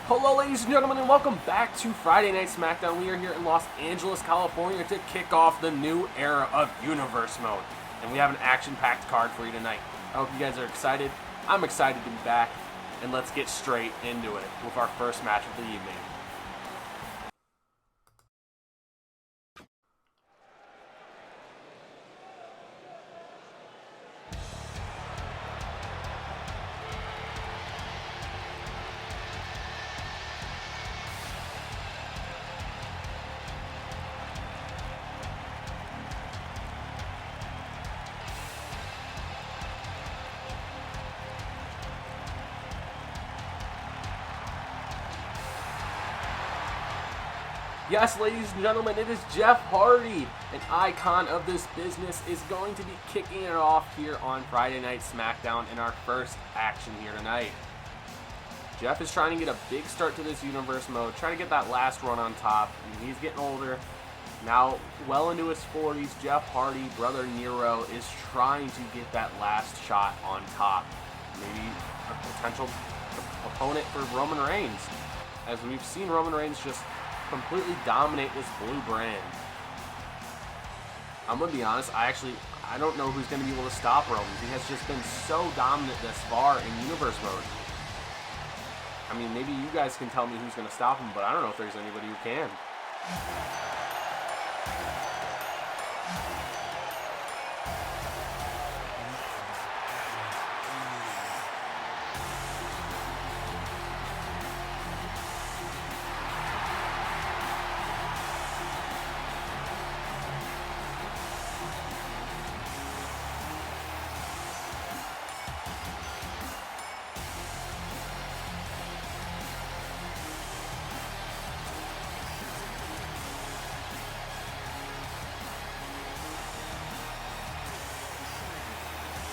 Hello ladies and gentlemen, and welcome back to Friday Night SmackDown. We are here in Los Angeles, California to kick off the new era of Universe Mode. And we have an action-packed card for you tonight. I hope you guys are excited. I'm excited to be back. And let's get straight into it with our first match of the evening. Yes, ladies and gentlemen, it is Jeff Hardy, an icon of this business, is going to be kicking it off here on Friday Night SmackDown in our first action here tonight. Jeff is trying to get a big start to this Universe Mode, trying to get that last run on top. I mean, he's getting older. Now, well into his 40s, Jeff Hardy, brother Nero, is trying to get that last shot on top. Maybe a potential opponent for Roman Reigns, as we've seen Roman Reigns just completely dominate this blue brand. I'm gonna be honest, I don't know who's gonna be able to stop Roman. He has just been so dominant this far in Universe Mode. I mean, maybe you guys can tell me who's gonna stop him, but I don't know if there's anybody who can.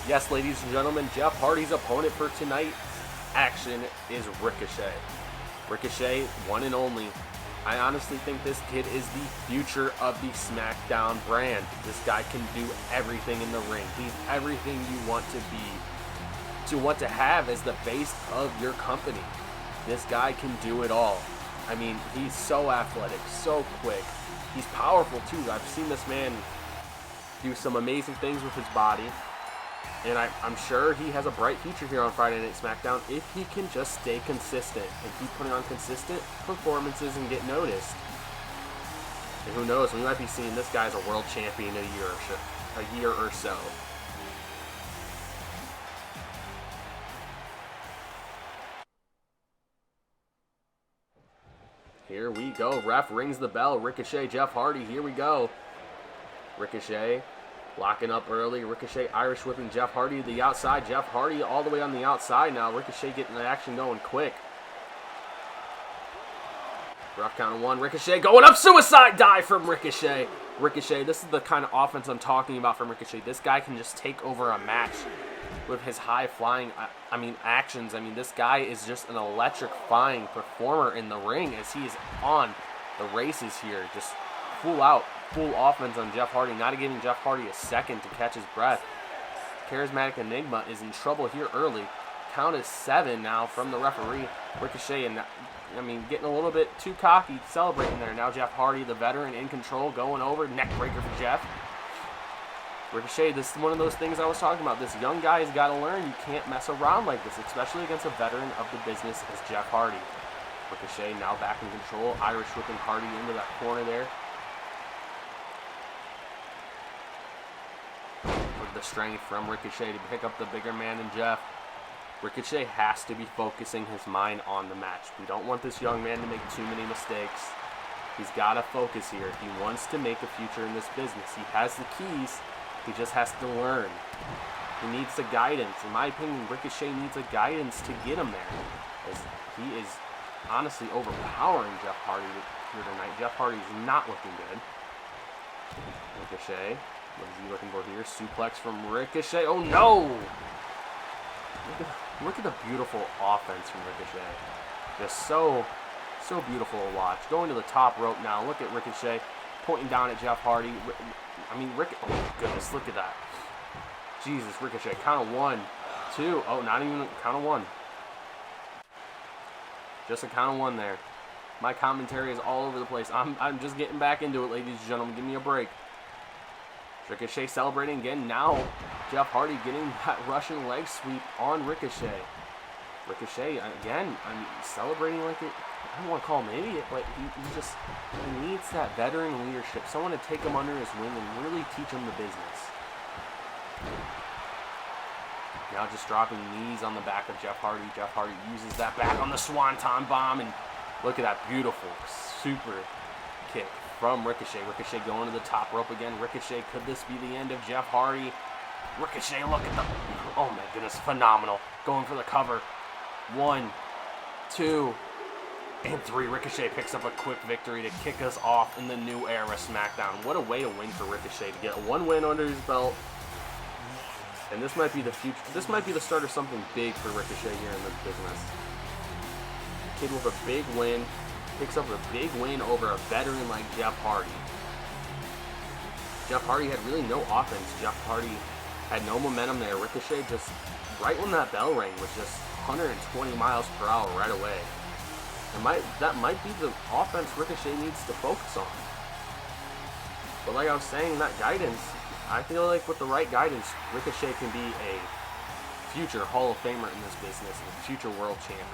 Yes, ladies and gentlemen, Jeff Hardy's opponent for tonight's action is Ricochet. Ricochet, one and only. I honestly think this kid is the future of the SmackDown brand. This guy can do everything in the ring. He's everything you want to have as the face of your company. This guy can do it all. I mean, he's so athletic, so quick. He's powerful too. I've seen this man do some amazing things with his body. And I'm sure he has a bright future here on Friday Night SmackDown if he can just stay consistent and keep putting on consistent performances and get noticed. And who knows, we might be seeing this guy as a world champion in a year or so. Here we go. Ref rings the bell. Ricochet, Jeff Hardy. Here we go. Ricochet locking up early. Ricochet Irish whipping Jeff Hardy to the outside. Jeff Hardy all the way on the outside now. Ricochet getting the action going quick. Rough count of one. Ricochet going up. Suicide dive from Ricochet. Ricochet, this is the kind of offense I'm talking about from Ricochet. This guy can just take over a match with his high-flying, actions. I mean, this guy is just an electrifying performer in the ring as he is on the races here. Just full offense on Jeff Hardy, not giving Jeff Hardy a second to catch his breath. Charismatic Enigma is in trouble here early. Count is 7 now from the referee. Ricochet, and getting a little bit too cocky, celebrating there. Now Jeff Hardy, the veteran, in control, going over. Neck breaker for Jeff. Ricochet, this is one of those things I was talking about. This young guy has got to learn you can't mess around like this, especially against a veteran of the business as Jeff Hardy. Ricochet now back in control. Irish whipping Hardy into that corner there. The strength from Ricochet to pick up the bigger man than Jeff. Ricochet has to be focusing his mind on the match. We don't want this young man to make too many mistakes. He's got to focus here. If he wants to make a future in this business, he has the keys. He just has to learn. He needs the guidance. In my opinion, Ricochet needs a guidance to get him there, as he is honestly overpowering Jeff Hardy here tonight. Jeff Hardy's not looking good. Ricochet. What is he looking for here? Suplex from Ricochet. Oh no! Look at the beautiful offense from Ricochet. Just so beautiful to watch. Going to the top rope now. Look at Ricochet pointing down at Jeff Hardy. Oh my goodness, look at that. Jesus, Ricochet. Count of 1, 2. Oh, not even count of 1. Just a count of one there. My commentary is all over the place. I'm just getting back into it, ladies and gentlemen. Give me a break. Ricochet celebrating again. Now, Jeff Hardy getting that Russian leg sweep on Ricochet. Ricochet, again, celebrating like it. I don't want to call him an idiot, but he needs that veteran leadership. Someone to take him under his wing and really teach him the business. Now just dropping knees on the back of Jeff Hardy. Jeff Hardy uses that back on the Swanton Bomb, and look at that beautiful super kick from Ricochet. Ricochet going to the top rope again. Ricochet, could this be the end of Jeff Hardy? Ricochet, look at the... Oh my goodness, phenomenal. Going for the cover. 1, 2, and 3. Ricochet picks up a quick victory to kick us off in the new era of SmackDown. What a way to win for Ricochet, to get one win under his belt. And this might be the future. This might be the start of something big for Ricochet here in this business. Kid with a big win. Picks up a big win over a veteran like Jeff Hardy. Jeff Hardy had really no offense. Jeff Hardy had no momentum there. Ricochet just, right when that bell rang, was just 120 miles per hour right away. That might be the offense Ricochet needs to focus on. But like I was saying, that guidance, I feel like with the right guidance, Ricochet can be a future Hall of Famer in this business and a future world champion.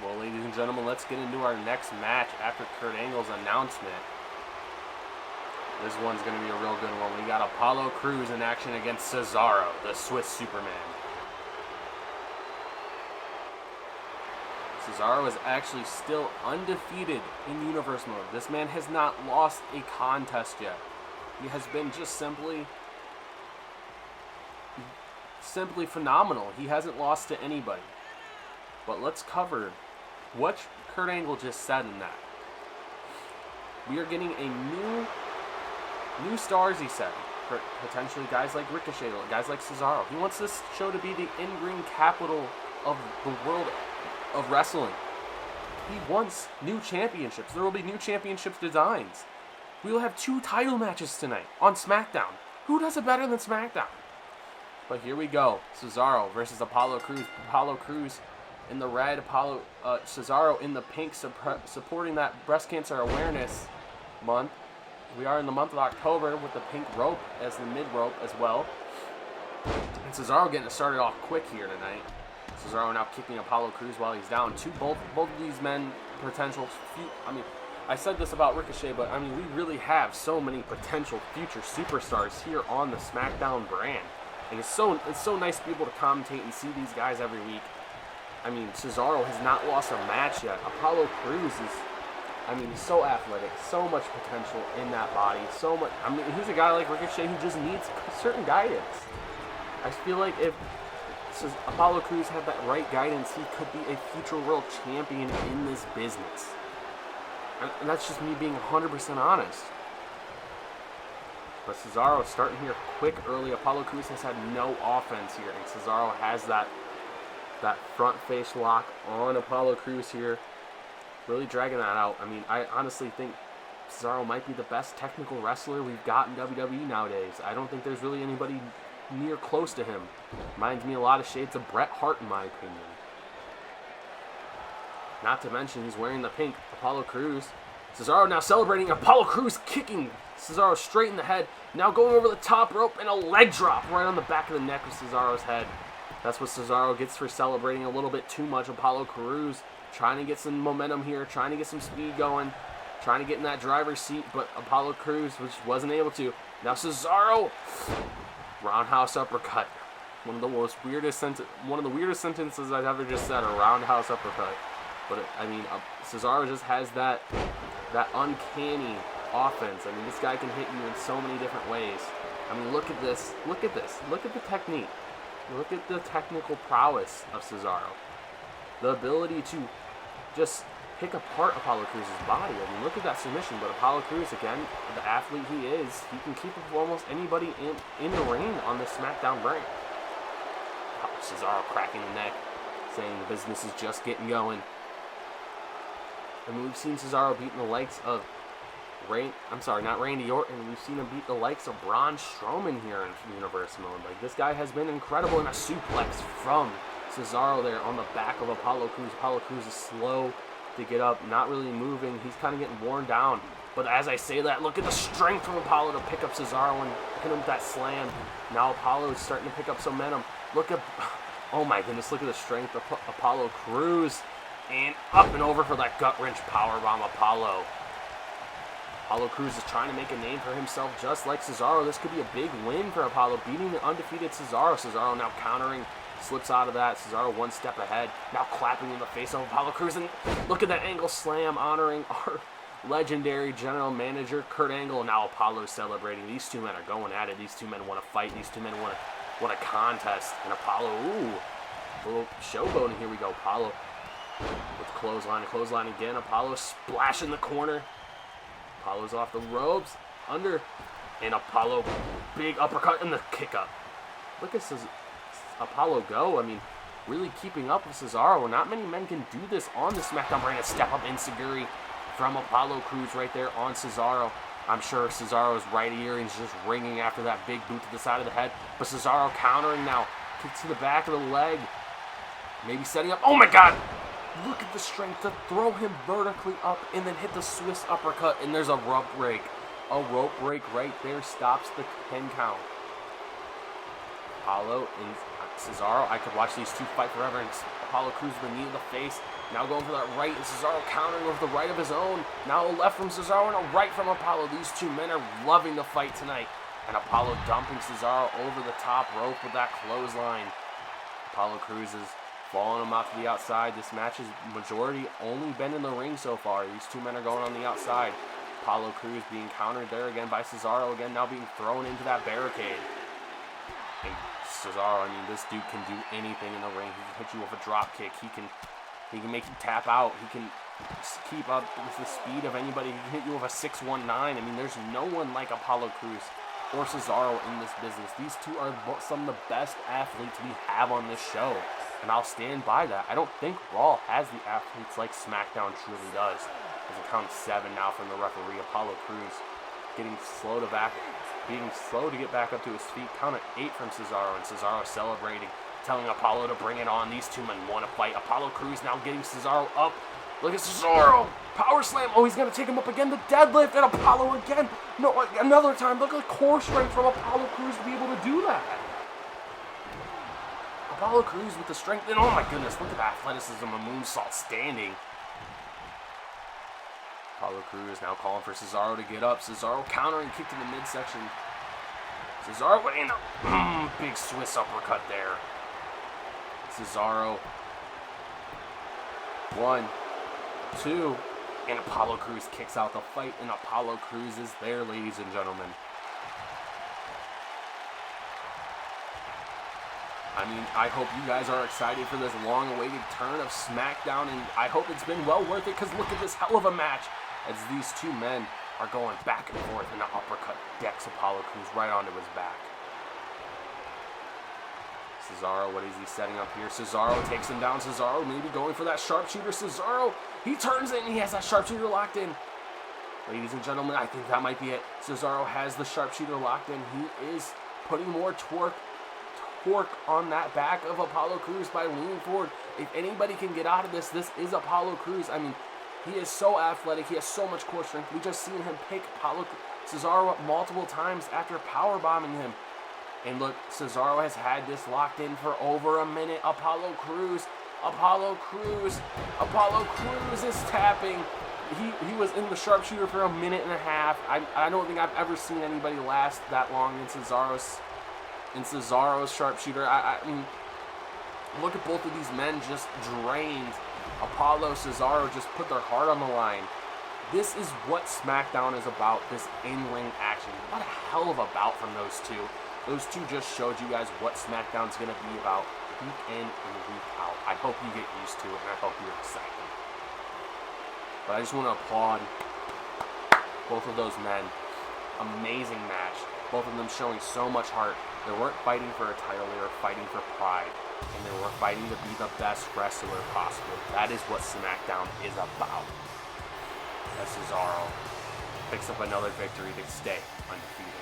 Well, ladies and gentlemen, let's get into our next match after Kurt Angle's announcement. This one's going to be a real good one. We got Apollo Crews in action against Cesaro, the Swiss Superman. Cesaro is actually still undefeated in Universe mode. This man has not lost a contest yet. He has been just simply phenomenal. He hasn't lost to anybody. But let's cover what Kurt Angle just said in that. We are getting a new stars, he said. For potentially guys like Ricochet, guys like Cesaro. He wants this show to be the in-ring capital of the world of wrestling. He wants new championships. There will be new championships designs. We will have 2 title matches tonight on SmackDown. Who does it better than SmackDown? But here we go. Cesaro versus Apollo Crews. Apollo Crews in the red, Cesaro in the pink, supporting that breast cancer awareness month. We are in the month of October with the pink rope as the mid rope as well. And Cesaro getting it started off quick here tonight. Cesaro now kicking Apollo Crews while he's down. Both of these men potential. I said this about Ricochet, but we really have so many potential future superstars here on the SmackDown brand. And it's so nice to be able to commentate and see these guys every week. Cesaro has not lost a match yet. Apollo Crews is, he's so athletic, so much potential in that body, so much. He's a guy like Ricochet who just needs certain guidance. I feel like if Apollo Crews had that right guidance, he could be a future world champion in this business. And that's just me being 100% honest. But Cesaro is starting here quick early. Apollo Crews has had no offense here, and Cesaro has that front face lock on Apollo Crews here, really dragging that out. I honestly think Cesaro might be the best technical wrestler we've got in WWE nowadays. I don't think there's really anybody near close to him. Reminds me a lot of shades of Bret Hart, in my opinion. Not to mention he's wearing the pink. Apollo Crews. Cesaro now celebrating. Apollo Crews kicking Cesaro straight in the head. Now going over the top rope and a leg drop right on the back of the neck of Cesaro's head. That's what Cesaro gets for celebrating a little bit too much. Apollo Crews trying to get some momentum here, trying to get some speed going, trying to get in that driver's seat, but Apollo Crews wasn't able to. Now Cesaro, roundhouse uppercut. One of the weirdest sentences I've ever just said, a roundhouse uppercut. But Cesaro just has that uncanny offense. I mean, this guy can hit you in so many different ways. I mean, look at this. Look at this. Look at the technique. Look at the technical prowess of Cesaro. The ability to just pick apart Apollo Crews' body. I mean, look at that submission. But Apollo Crews, again, the athlete he is, he can keep up with almost anybody in the ring on the SmackDown brand. Cesaro cracking the neck, saying the business is just getting going. I mean, we've seen Cesaro beating the likes of not Randy Orton. We've seen him beat the likes of Braun Strowman here in Universe mode. Like, this guy has been incredible in a suplex from Cesaro there on the back of Apollo Crews. Apollo Crews is slow to get up, not really moving. He's kind of getting worn down. But as I say that, look at the strength from Apollo to pick up Cesaro and hit him with that slam. Now Apollo is starting to pick up some momentum. Oh my goodness, look at the strength of Apollo Crews. And up and over for that gut-wrench powerbomb, Apollo. Apollo Crews is trying to make a name for himself just like Cesaro. This could be a big win for Apollo, beating the undefeated Cesaro. Cesaro now countering, slips out of that. Cesaro one step ahead, now clapping in the face of Apollo Crews. And look at that angle slam, honoring our legendary general manager, Kurt Angle. Now Apollo celebrating. These two men are going at it. These two men want to fight. These two men want a contest. And Apollo, a little showboating. Here we go. Apollo with clothesline again. Apollo splashing the corner. Apollo's off the ropes, under, and Apollo, big uppercut and the kick up. Look at Apollo go. I mean, really keeping up with Cesaro. Not many men can do this on the SmackDown brand. A step up enziguri from Apollo Crews right there on Cesaro. I'm sure Cesaro's right ear is just ringing after that big boot to the side of the head. But Cesaro countering now. Kick to the back of the leg. Maybe setting up. Oh my God! Look at the strength to throw him vertically up and then hit the Swiss uppercut. And there's a rope break. A rope break right there stops the 10 count. Apollo and Cesaro. I could watch these two fight forever. And Apollo Crews with the knee in the face. Now going for that right. And Cesaro countering with the right of his own. Now a left from Cesaro and a right from Apollo. These two men are loving the fight tonight. And Apollo dumping Cesaro over the top rope with that clothesline. Apollo Crews is following him out to the outside. This match has majority only been in the ring so far. These two men are going on the outside. Apollo Crews being countered there again by Cesaro, again now being thrown into that barricade. And Cesaro, I mean, this dude can do anything in the ring. He can hit you with a drop kick. He can make you tap out. He can keep up with the speed of anybody. He can hit you with a 619. I mean, there's no one like Apollo Crews or Cesaro in this business. These two are some of the best athletes we have on this show. And I'll stand by that. I don't think Raw has the athletes like SmackDown truly does. There's a count of 7 now from the referee. Apollo Crews being slow to get back up to his feet. Count of 8 from Cesaro, and Cesaro celebrating, telling Apollo to bring it on. These two men want to fight. Apollo Crews now getting Cesaro up. Look at Cesaro! Power slam! Oh, he's going to take him up again. The deadlift, and Apollo again. No, another time. Look at the core strength from Apollo Crews to be able to do that. Apollo Crews with the strength, and oh my goodness, look at that athleticism, a moonsault standing. Apollo Crews now calling for Cesaro to get up. Cesaro countering, kick to the midsection. Cesaro in a big Swiss uppercut there. Cesaro. 1, 2, and Apollo Crews kicks out the fight, and Apollo Crews is there, ladies and gentlemen. I mean, I hope you guys are excited for this long-awaited turn of SmackDown, and I hope it's been well worth it, because look at this hell of a match as these two men are going back and forth, and the uppercut decks Apollo Crews right onto his back. Cesaro, what is he setting up here? Cesaro takes him down. Cesaro maybe going for that sharpshooter. Cesaro, he turns it, and he has that sharpshooter locked in. Ladies and gentlemen, I think that might be it. Cesaro has the sharpshooter locked in. He is putting more torque on that back of Apollo Crews by leaning forward. If anybody can get out of this, this is Apollo Crews. I mean, He is so athletic. He has so much core strength. We just seen him pick Cesaro up multiple times after powerbombing him. And look, Cesaro has had this locked in for over a minute. Apollo Crews is tapping. He was in the sharpshooter for a minute and a half. I don't think I've ever seen anybody last that long in Cesaro's sharpshooter. I mean, look at both of these men just drained. Apollo, Cesaro just put their heart on the line. This is what SmackDown is about, this in-ring action. What a hell of a bout from those two. Those two just showed you guys what SmackDown's going to be about week in and week out. I hope you get used to it, and I hope you're excited. But I just want to applaud both of those men. Amazing match. Both of them showing so much heart. They weren't fighting for a title, they were fighting for pride. And they were fighting to be the best wrestler possible. That is what SmackDown is about. As Cesaro picks up another victory to stay undefeated.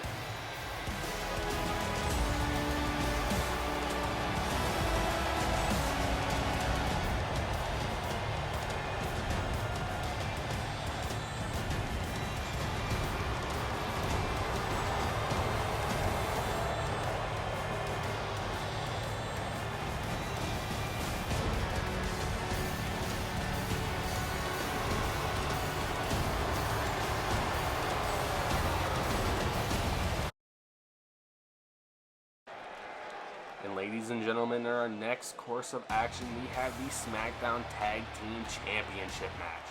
And ladies and gentlemen, in our next course of action, we have the SmackDown Tag Team Championship match.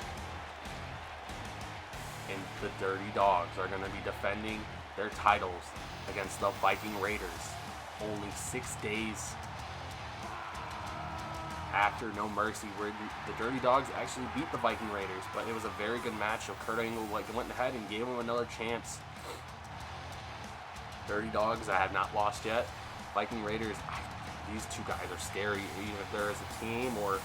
And the Dirty Dogs are going to be defending their titles against the Viking Raiders. Only 6 days after No Mercy, where the Dirty Dogs actually beat the Viking Raiders. But it was a very good match, so Kurt Angle went ahead and gave them another chance. Dirty Dogs, I have not lost yet. Viking Raiders, these two guys are scary, even if they're as a team or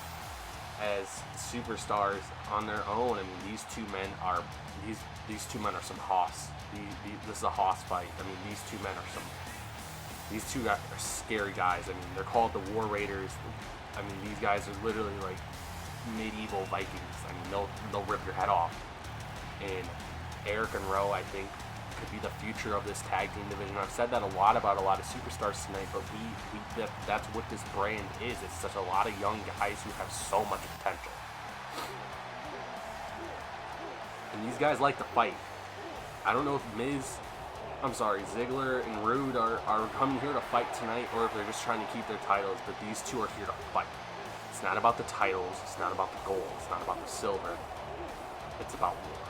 as superstars on their own. I mean, these two men are some hoss. This is a hoss fight. I mean, these two guys are scary guys. I mean, they're called the War Raiders. I mean, these guys are literally like medieval Vikings. I mean, they'll rip your head off. And Eric and Rowe, I think, could be the future of this tag team division. I've said that a lot about a lot of superstars tonight, but that's what this brand is. It's such a lot of young guys who have so much potential. And these guys like to fight. I don't know if Ziggler and Rude are coming here to fight tonight, or if they're just trying to keep their titles, but these two are here to fight. It's not about the titles, it's not about the gold, it's not about the silver. It's about war.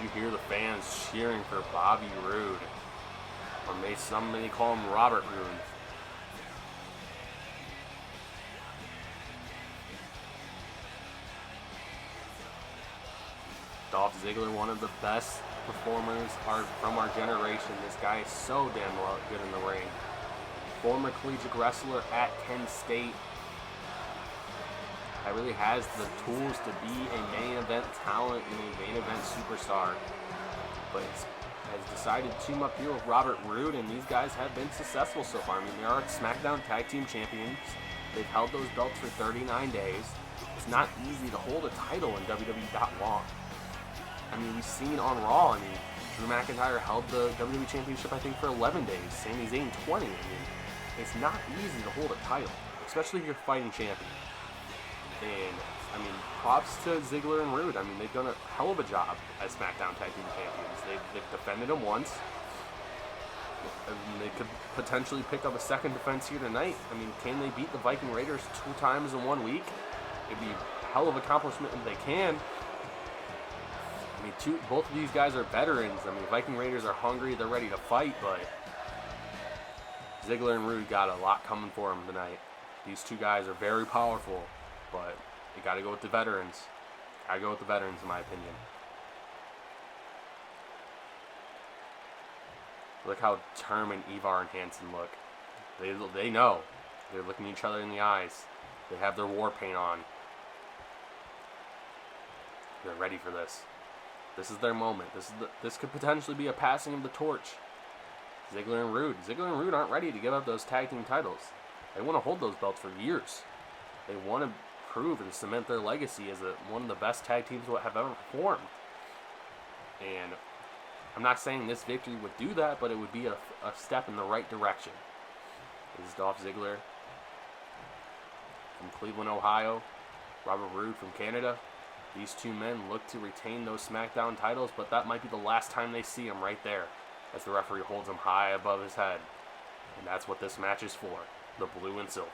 You hear the fans cheering for Bobby Roode, or some may call him Robert Roode. Dolph Ziggler, one of the best performers from our generation. This guy is so damn good in the ring. Former collegiate wrestler at Penn State. Really has the tools to be a main event talent and a main event superstar, but has decided to team up here with Robert Roode, and these guys have been successful so far. I mean, they are SmackDown Tag Team Champions. They've held those belts for 39 days. It's not easy to hold a title in WWE that long. I mean, we've seen on Raw, I mean, Drew McIntyre held the WWE Championship, I think, for 11 days. Sami Zayn, 20. I mean, it's not easy to hold a title, especially if you're fighting champion. And, I mean, props to Ziggler and Roode. I mean, they've done a hell of a job as SmackDown Tag Team Champions. They've defended them once. I mean, they could potentially pick up a second defense here tonight. I mean, can they beat the Viking Raiders 2 times in 1 week? It'd be a hell of an accomplishment if they can. I mean, both of these guys are veterans. I mean, Viking Raiders are hungry. They're ready to fight, but Ziggler and Roode got a lot coming for them tonight. These two guys are very powerful. But you got to go with the veterans. Got to go with the veterans, in my opinion. Look how determined Ivar and Hansen look. They know. They're looking each other in the eyes. They have their war paint on. They're ready for this. This is their moment. This could potentially be a passing of the torch. Ziggler and Rude. Ziggler and Rude aren't ready to give up those tag team titles. They want to hold those belts for years. They want to prove and cement their legacy as one of the best tag teams that have ever performed. And I'm not saying this victory would do that, but it would be a step in the right direction. This is Dolph Ziggler from Cleveland, Ohio. Robert Roode from Canada. These two men look to retain those SmackDown titles, but that might be the last time they see them right there, as the referee holds them high above his head. And that's what this match is for, the blue and silver.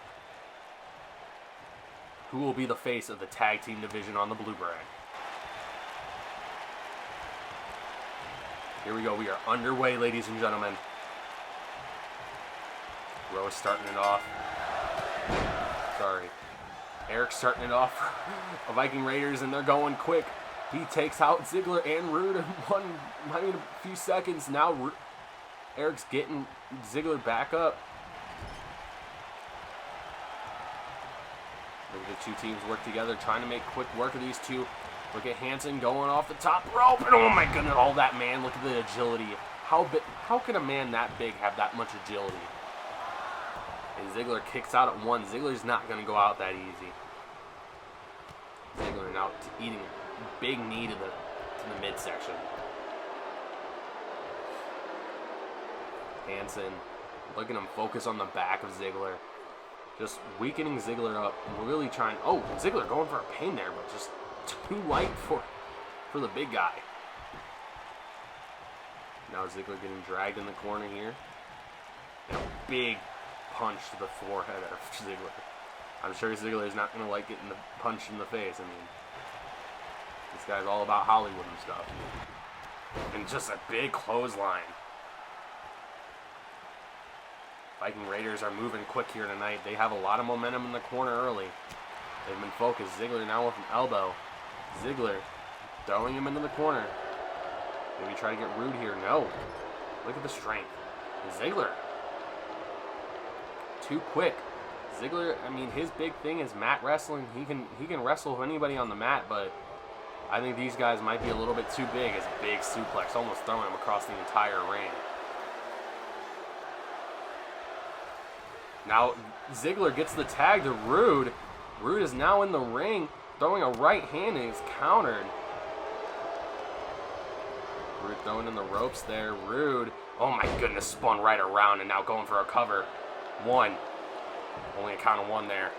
Who will be the face of the tag team division on the blue brand? Here we go. We are underway, ladies and gentlemen. Rowe is starting it off. Sorry. Eric's starting it off for Viking Raiders, and they're going quick. He takes out Ziggler and Rude in a few seconds. Now Eric's getting Ziggler back up. Look at the two teams work together, trying to make quick work of these two. Look at Hansen going off the top rope, and oh my goodness, all that man, look at the agility. How can a man that big have that much agility? And Ziggler kicks out at one. Ziggler's not going to go out that easy. Ziggler now eating a big knee to the midsection. Hansen, look at him focus on the back of Ziggler. Just weakening Ziggler up, really trying. Oh, Ziggler going for a pin there, but just too light for the big guy. Now Ziggler getting dragged in the corner here. And a big punch to the forehead of Ziggler. I'm sure Ziggler is not going to like getting the punch in the face. I mean, this guy's all about Hollywood and stuff. And just a big clothesline. Viking Raiders are moving quick here tonight. They have a lot of momentum in the corner early. They've been focused. Ziggler now with an elbow. Ziggler throwing him into the corner. Maybe try to get Rude here. No. Look at the strength. Ziggler. Too quick. Ziggler, I mean, his big thing is mat wrestling. He can wrestle with anybody on the mat, but I think these guys might be a little bit too big as a big suplex, almost throwing him across the entire ring. Now, Ziggler gets the tag to Rude. Rude is now in the ring, throwing a right hand and is countered. Rude throwing in the ropes there. Rude, oh my goodness, spun right around and now going for a cover. One. Only a count of one there.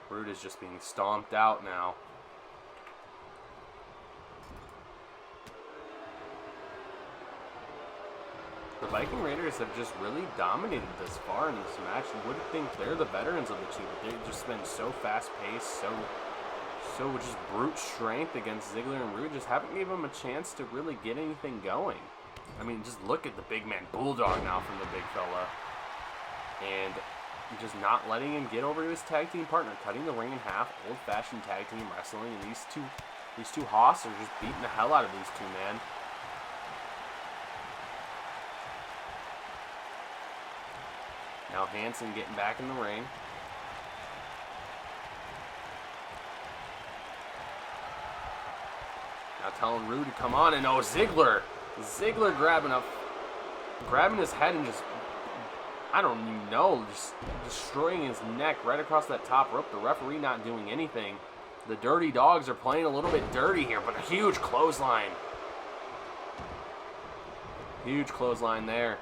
Rude is just being stomped out now. The Viking Raiders have just really dominated this far in this match. You would think they're the veterans of the two, but they've just been so fast-paced, so just brute strength against Ziggler and Rude. Just haven't given them a chance to really get anything going. I mean, just look at the big man Bulldog now from the big fella. And just not letting him get over to his tag team partner, cutting the ring in half, old-fashioned tag team wrestling, and these two Hoss are just beating the hell out of these two, man. Now Hansen getting back in the ring. Now telling Rude to come on, and oh, Ziggler grabbing his head and just, I don't even know, just destroying his neck right across that top rope. The referee not doing anything. The Dirty Dogs are playing a little bit dirty here, but a huge clothesline. Huge clothesline there.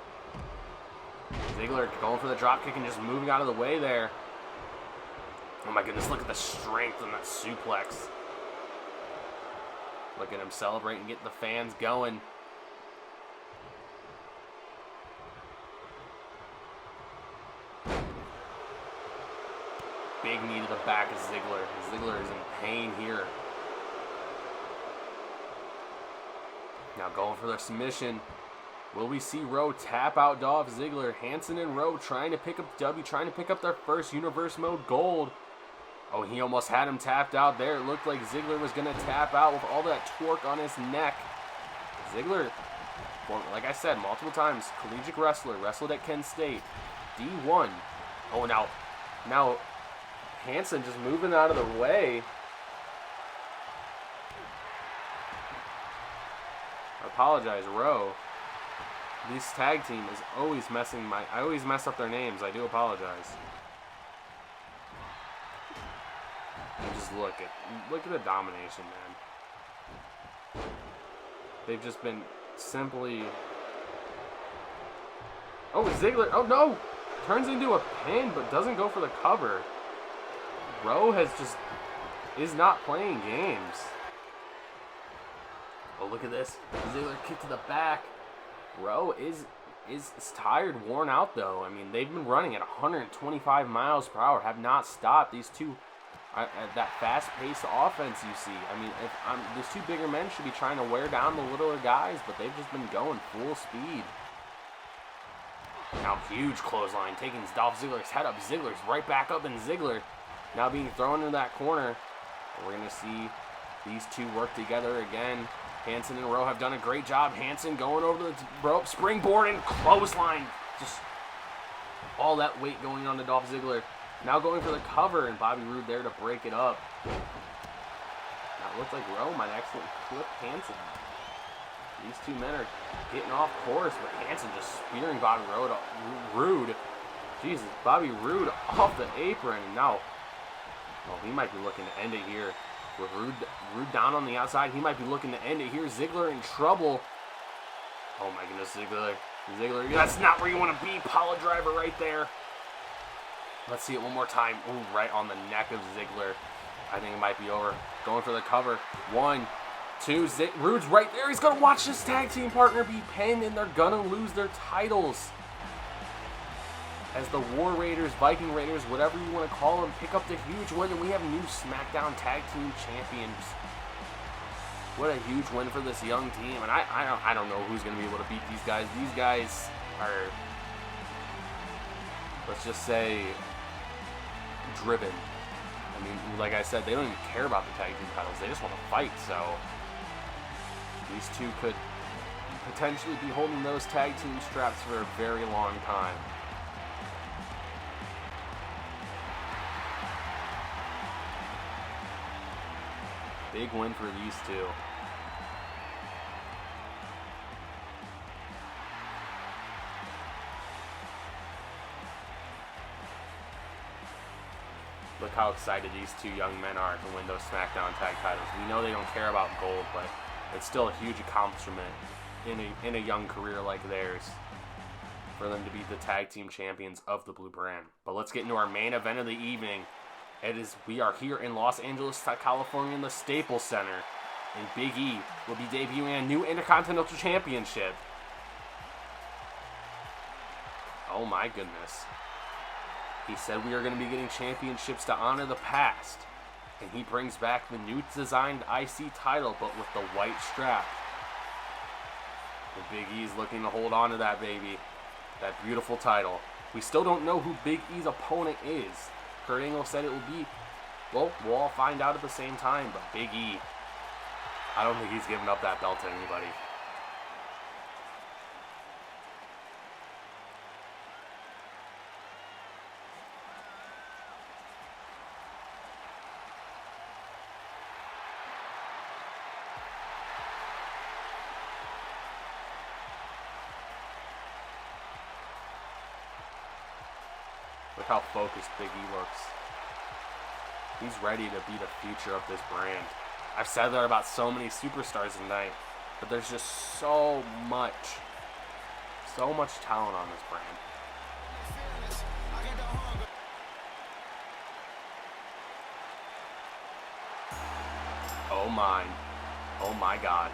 Ziggler going for the dropkick and just moving out of the way there. Oh my goodness, look at the strength in that suplex. Look at him celebrating, getting the fans going. Big knee to the back of Ziggler. Ziggler is in pain here. Now going for the submission. Will we see Rowe tap out Dolph Ziggler? Hansen and Rowe trying to pick up W, trying to pick up their first Universe Mode Gold. Oh, he almost had him tapped out there. It looked like Ziggler was going to tap out with all that torque on his neck. Ziggler, like I said multiple times, collegiate wrestler, wrestled at Kent State, D1. Oh, now Hanson just moving out of the way. I apologize, Rowe. This tag team is always I always mess up their names. I do apologize. And just look at the domination, man. They've just been simply. Oh, Ziggler. Oh no! Turns into a pin, but doesn't go for the cover. Rowe is not playing games. Oh, look at this. Ziggler kick to the back. Rowe is tired, worn out, though. I mean, they've been running at 125 miles per hour, have not stopped. These two, that fast-paced offense you see. I mean, these two bigger men should be trying to wear down the littler guys, but they've just been going full speed. Now, huge clothesline, taking Dolph Ziggler's head up. Ziggler's right back up, and Ziggler now being thrown into that corner. We're going to see these two work together again. Hanson and Rowe have done a great job. Hanson going over the rope, springboard, and clothesline. Just all that weight going on to Dolph Ziggler. Now going for the cover, and Bobby Roode there to break it up. Now it looks like Rowe might actually clip Hanson. These two men are getting off course, but Hanson just spearing Bobby Roode. Jesus, Bobby Roode off the apron. And now, well, he might be looking to end it here. With Roode down on the outside, he might be looking to end it here. Ziggler in trouble. Oh my goodness, Ziggler. That's not where you want to be. Pile driver right there. Let's see it one more time. Ooh, right on the neck of Ziggler. I think it might be over. Going for the cover. 1, 2. Roode's right there. He's going to watch his tag team partner be pinned, and they're going to lose their titles. As the War Raiders, Viking Raiders, whatever you want to call them, pick up the huge win, and we have new SmackDown Tag Team Champions. What a huge win for this young team, and I don't know who's going to be able to beat these guys. These guys are, let's just say, driven. I mean, like I said, they don't even care about the tag team titles. They just want to fight, so these two could potentially be holding those tag team straps for a very long time. Big win for these two. Look how excited these two young men are to win those SmackDown tag titles. We know they don't care about gold, but it's still a huge accomplishment in a young career like theirs for them to be the tag team champions of the Blue Brand. But let's get into our main event of the evening. We are here in Los Angeles, California, in the Staples Center, and Big E will be debuting a new Intercontinental Championship. Oh my goodness. He said we are going to be getting championships to honor the past, and he brings back the new designed IC title, but with the white strap. And Big E's looking to hold on to that baby, that beautiful title. We still don't know who Big E's opponent is. Kurt Angle said it will be, well, we'll all find out at the same time, but Big E, I don't think he's giving up that belt to anybody. Look how focused Big E looks. He's ready to be the future of this brand. I've said that about so many superstars tonight, but there's just so much talent on this brand. Oh my God.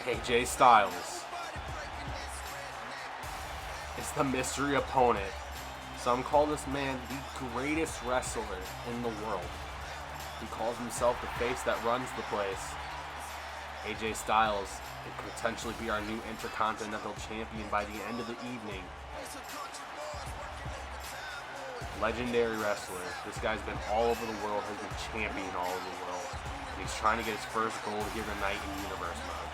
AJ Styles is the mystery opponent. Some call this man the greatest wrestler in the world. He calls himself the face that runs the place. AJ Styles could potentially be our new Intercontinental Champion by the end of the evening. Legendary wrestler. This guy's been all over the world, has been champion all over the world. And he's trying to get his first gold here tonight in Universe mode.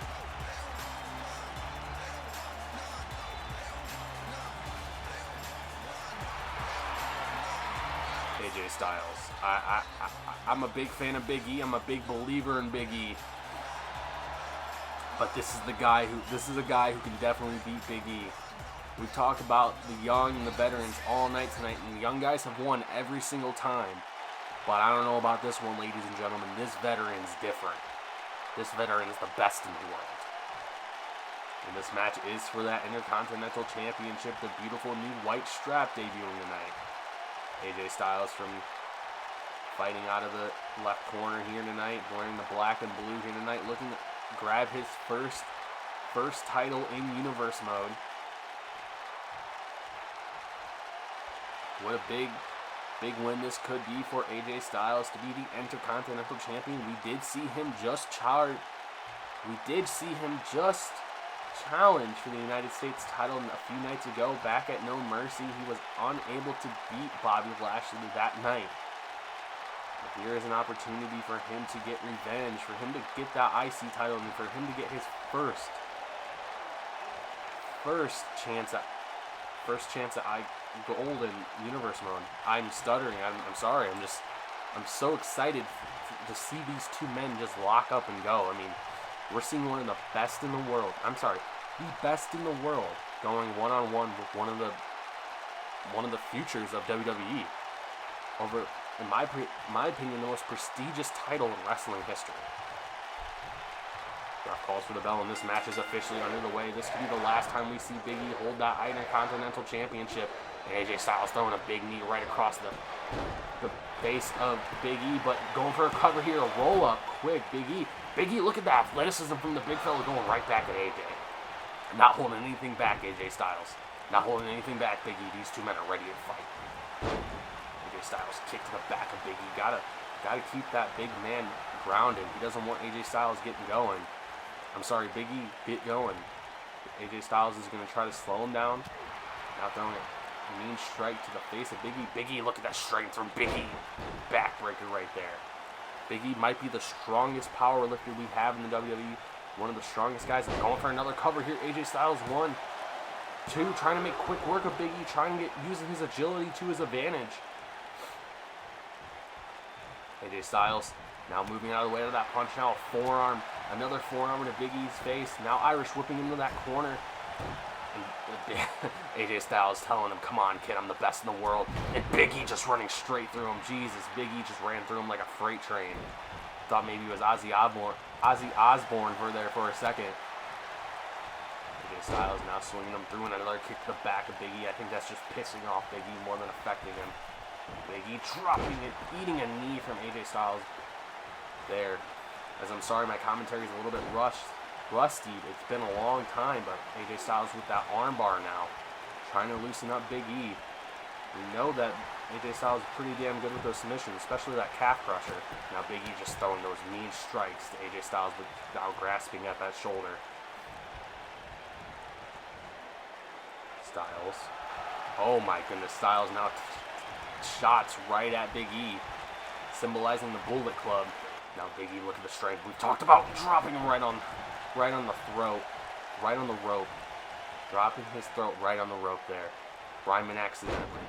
AJ Styles. I'm a big fan of Big E. I'm a big believer in Big E. But this is a guy who can definitely beat Big E. We've talked about the young and the veterans all night tonight, and the young guys have won every single time. But I don't know about this one, ladies and gentlemen. This veteran's different. This veteran is the best in the world. And this match is for that Intercontinental Championship, the beautiful new white strap debuting tonight. AJ Styles from fighting out of the left corner here tonight, wearing the black and blue here tonight, looking to grab his first title in Universe mode. What a big win this could be for AJ Styles to be the Intercontinental Champion. We did see him just challenge for the United States title a few nights ago back at No Mercy. He was unable to beat Bobby Lashley that night. But here is an opportunity for him to get revenge, for him to get that IC title, and for him to get his first chance at gold in Universe mode. I'm stuttering. I'm sorry. I'm so excited to see these two men just lock up and go. I mean, we're seeing one of the best in the world. I'm sorry, the best in the world going one-on-one with one of the futures of WWE over, in my opinion, the most prestigious title in wrestling history. Ref calls for the bell, and this match is officially underway. This could be the last time we see Big E hold that Intercontinental Championship. And AJ Styles throwing a big knee right across the face of Big E, but going for a cover here, a roll up quick. Big E, look at that athleticism from the big fella, going right back at AJ. Not holding anything back, AJ Styles. Not holding anything back, Big E. These two men are ready to fight. AJ Styles kick to the back of Big E. Gotta keep that big man grounded. He doesn't want AJ Styles getting going. I'm sorry, Big E, get going. AJ Styles is going to try to slow him down. Now throwing a mean strike to the face of Big E. Big E, look at that strike from Big E. Backbreaker right there. Big E might be the strongest power lifter we have in the WWE. One of the strongest guys. Going for another cover here. AJ Styles, 1, 2, trying to make quick work of Big E, using his agility to his advantage. AJ Styles now moving out of the way of that punch. Now a forearm. Another forearm into Big E's face. Now Irish whipping him to that corner. And AJ Styles telling him, come on, kid, I'm the best in the world. And Big E just running straight through him. Jesus, Big E just ran through him like a freight train. Thought maybe it was Ozzy Osbourne for a second. AJ Styles now swinging him through, and another kick to the back of Big E. I think that's just pissing off Big E more than affecting him. Big E dropping it, eating a knee from AJ Styles there. As I'm sorry, my commentary is a little bit rusty. It's been a long time, but AJ Styles with that armbar now, trying to loosen up Big E. We know that AJ Styles is pretty damn good with those submissions, especially that calf crusher. Now Big E just throwing those mean strikes to AJ Styles, with now grasping at that shoulder. Styles. Oh my goodness, Styles now shots right at Big E, symbolizing the Bullet Club. Now Big E, look at the strength. We've talked about dropping him right on the throat, right on the rope. Dropping his throat right on the rope there. Ryman accidentally.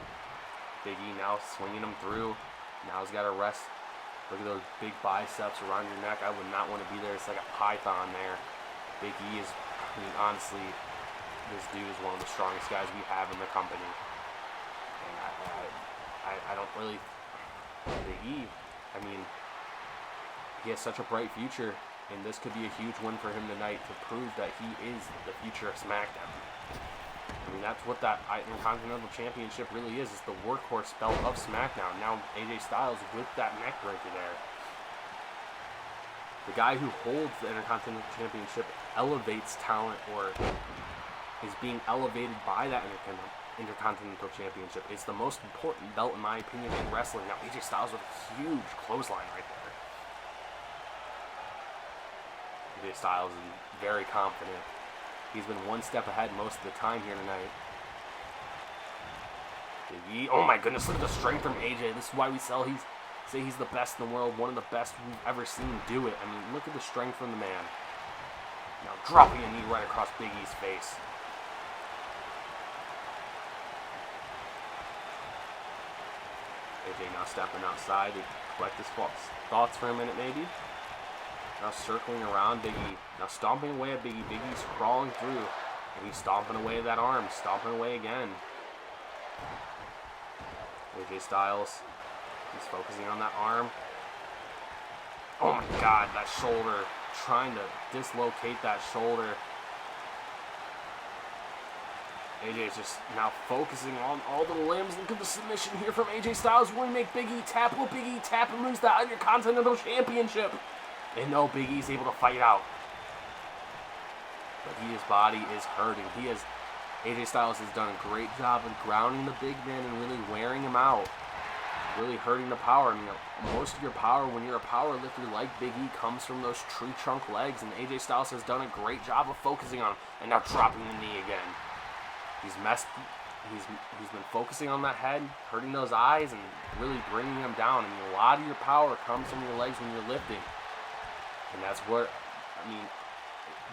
Big E now swinging him through. Now he's got to rest. Look at those big biceps around your neck. I would not want to be there. It's like a python there. Big E is, I mean, honestly, this dude is one of the strongest guys we have in the company. And I don't really... Big E, I mean, he has such a bright future, and this could be a huge win for him tonight to prove that he is the future of SmackDown. I mean, that's what that Intercontinental Championship really is. It's the workhorse belt of SmackDown. Now AJ Styles with that neck breaker there. The guy who holds the Intercontinental Championship elevates talent, or is being elevated by that Intercontinental Championship. It's the most important belt, in my opinion, in wrestling. Now, AJ Styles with a huge clothesline right there. AJ Styles is very confident. He's been one step ahead most of the time here tonight. Oh my goodness, look at the strength from AJ. This is why we say he's the best in the world, one of the best we've ever seen do it. I mean, look at the strength from the man. Now dropping a knee right across Big E's face. AJ now stepping outside to collect his thoughts for a minute maybe. Now circling around Big E. Now stomping away at Big E. Big E's crawling through. And he's stomping away at that arm. Stomping away again. AJ Styles. He's focusing on that arm. Oh my god, that shoulder. Trying to dislocate that shoulder. AJ is just now focusing on all the limbs. Look at the submission here from AJ Styles. Will he make Big E tap? Will Big E tap and lose the Intercontinental Championship? And no, Big E's able to fight out. But his body is hurting. AJ Styles has done a great job of grounding the big man and really wearing him out. Really hurting the power. I mean, most of your power when you're a power lifter like Big E comes from those tree trunk legs. And AJ Styles has done a great job of focusing on him. And now dropping the knee again. He's been focusing on that head, hurting those eyes, and really bringing him down. I mean, a lot of your power comes from your legs when you're lifting. And that's what, I mean,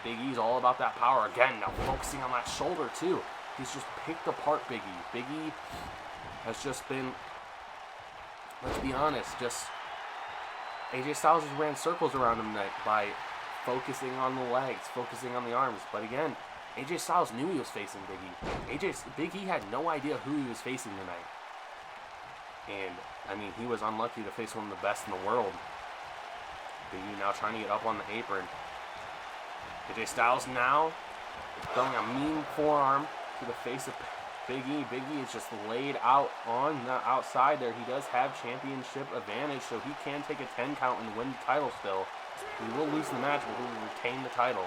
Big E's all about that power. Again, now focusing on that shoulder, too. He's just picked apart Big E. Big E has just been, let's be honest, AJ Styles just ran circles around him by focusing on the legs, focusing on the arms. But again, AJ Styles knew he was facing Big E. Big E had no idea who he was facing tonight. And, I mean, he was unlucky to face one of the best in the world. Big E now trying to get up on the apron. AJ Styles now throwing a mean forearm to the face of Big E. Big E is just laid out on the outside there. He does have championship advantage, so he can take a 10 count and win the title still. He will lose the match, but he will retain the title.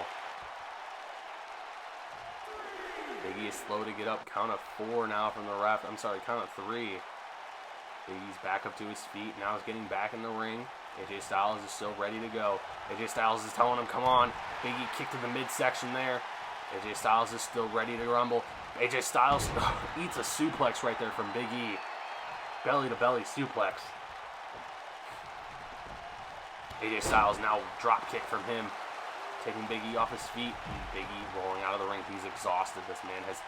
Big E is slow to get up. Count of 4 now from the ref. I'm sorry, count of 3. Big E's back up to his feet. Now he's getting back in the ring. AJ Styles is still ready to go. AJ Styles is telling him, come on. Big E kicked to the midsection there. AJ Styles is still ready to rumble. AJ Styles eats a suplex right there from Big E. Belly to belly suplex. AJ Styles now drop kick from him. Taking Big E off his feet. And Big E rolling out of the ring. He's exhausted. This man has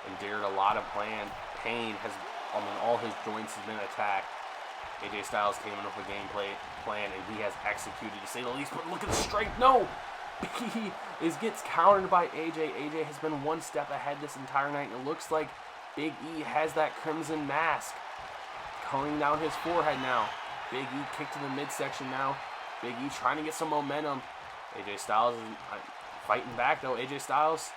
endured a lot of pain. All his joints have been attacked. AJ Styles came in with a game plan, and he has executed, to say the least. But look at the strength. No! Big E gets countered by AJ. AJ has been one step ahead this entire night. It looks like Big E has that crimson mask coming down his forehead now. Big E kicked to the midsection now. Big E trying to get some momentum. AJ Styles is fighting back, though. AJ Styles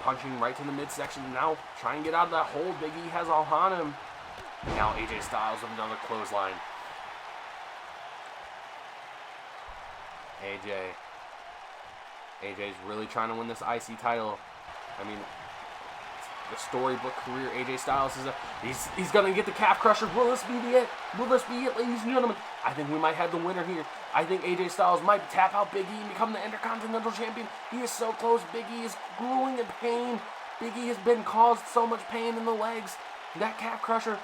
punching right to the midsection now. Trying to get out of that hold Big E has all on him. Now AJ Styles with another clothesline. AJ's really trying to win this IC title. I mean, the storybook career AJ Styles is he's gonna get the calf crusher. Will this be it? Will this be it, ladies and gentlemen? I think we might have the winner here. I think AJ Styles might tap out Big E and become the Intercontinental Champion. He is so close. Big E is grueling in pain. Big E has been caused so much pain in the legs. That calf crusher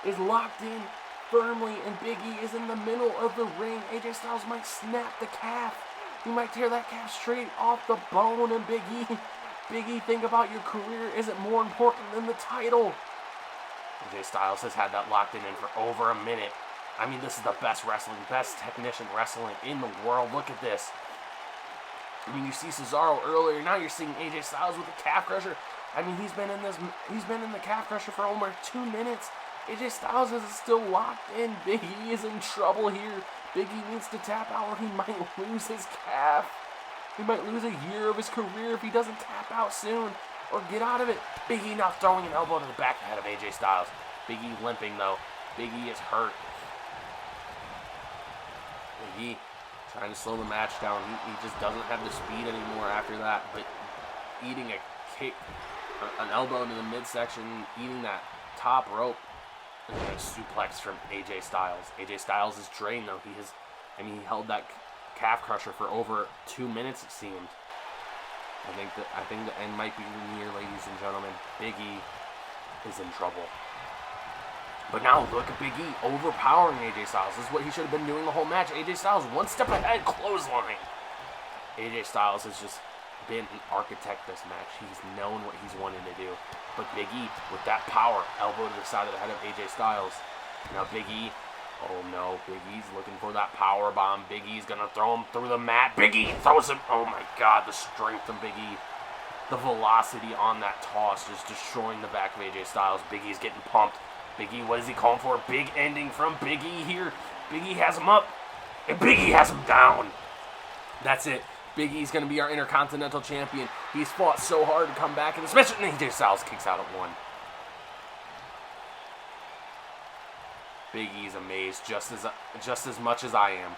is locked in firmly, and Big E is in the middle of the ring. AJ Styles might snap the calf. He might tear that calf straight off the bone, and Big E, think about your career. Is it more important than the title? AJ Styles has had that locked in for over a minute. I mean, this is the best technician wrestling in the world. Look at this. I mean, you see Cesaro earlier. Now you're seeing AJ Styles with the calf crusher. I mean, he's been in the calf crusher for almost 2 minutes. AJ Styles is still locked in. Big E is in trouble here. Big E needs to tap out or he might lose his calf. He might lose a year of his career if he doesn't tap out soon or get out of it. Big E now throwing an elbow to the back head of AJ Styles. Big E limping though. Big E is hurt. Big E trying to slow the match down. He just doesn't have the speed anymore after that. But eating a kick An elbow into the midsection, eating that top rope. And then a suplex from AJ Styles. AJ Styles is drained though. He held that calf crusher for over 2 minutes, it seemed. I think the end might be near, ladies and gentlemen. Big E is in trouble. But now look at Big E overpowering AJ Styles. This is what he should have been doing the whole match. AJ Styles one step ahead, clothesline. AJ Styles has just been an architect this match. He's known what he's wanted to do. But Big E, with that power, elbow to the side of the head of AJ Styles. Now Big E, oh no, Big E's looking for that power bomb. Big E's gonna throw him through the mat. Big E throws him, oh my god, the strength of Big E. The velocity on that toss just destroying the back of AJ Styles. Big E's getting pumped. Big E, what is he calling for? Big ending from Big E here. Big E has him up, and Big E has him down. That's it. Big E's going to be our Intercontinental Champion. He's fought so hard to come back, and especially AJ Styles kicks out at 1. Big E's amazed just as much as I am.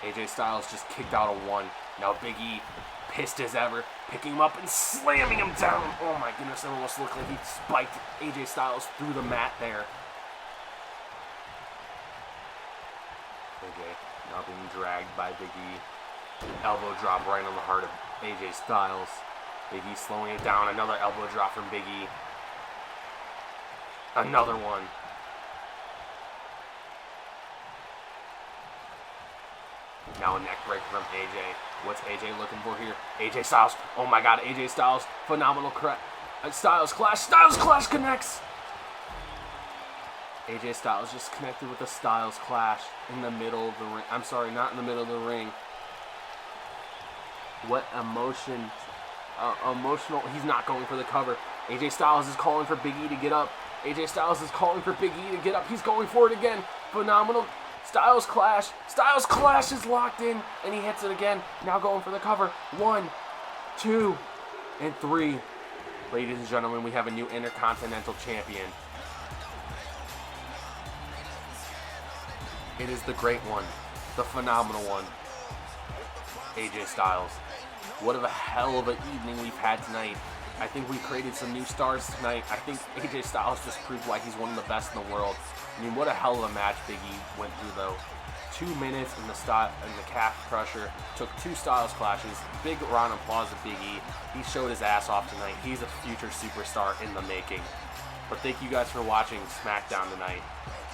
AJ Styles just kicked out at 1. Now Big E, pissed as ever, picking him up and slamming him down. Oh my goodness, it almost looked like he spiked AJ Styles through the mat there. AJ now being dragged by Big E. Elbow drop right on the heart of AJ Styles. Big E slowing it down. Another elbow drop from Big E. Another one. Now a neck break from AJ. What's AJ looking for here? AJ Styles. Oh my god, AJ Styles. Phenomenal Styles Clash. Styles Clash connects. AJ Styles just connected with the Styles Clash in the middle of the ring. I'm sorry, not in the middle of the ring. What emotion. Emotional. He's not going for the cover. AJ Styles is calling for Big E to get up. AJ Styles is calling for Big E to get up. He's going for it again. Phenomenal. Styles Clash. Styles Clash is locked in, and he hits it again. Now going for the cover. 1, 2, and 3. Ladies and gentlemen, we have a new Intercontinental Champion. It is the great one, the phenomenal one, AJ Styles. What a hell of an evening we've had tonight. I think we created some new stars tonight. I think AJ Styles just proved why he's one of the best in the world. I mean, what a hell of a match Big E went through, though. 2 minutes in the calf crusher. Took 2 Styles Clashes. Big round of applause to Big E. He showed his ass off tonight. He's a future superstar in the making. But thank you guys for watching SmackDown tonight.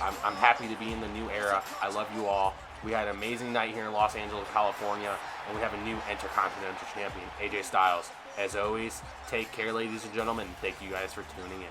I'm happy to be in the new era. I love you all. We had an amazing night here in Los Angeles, California, and we have a new Intercontinental Champion, AJ Styles. As always, take care, ladies and gentlemen. Thank you guys for tuning in.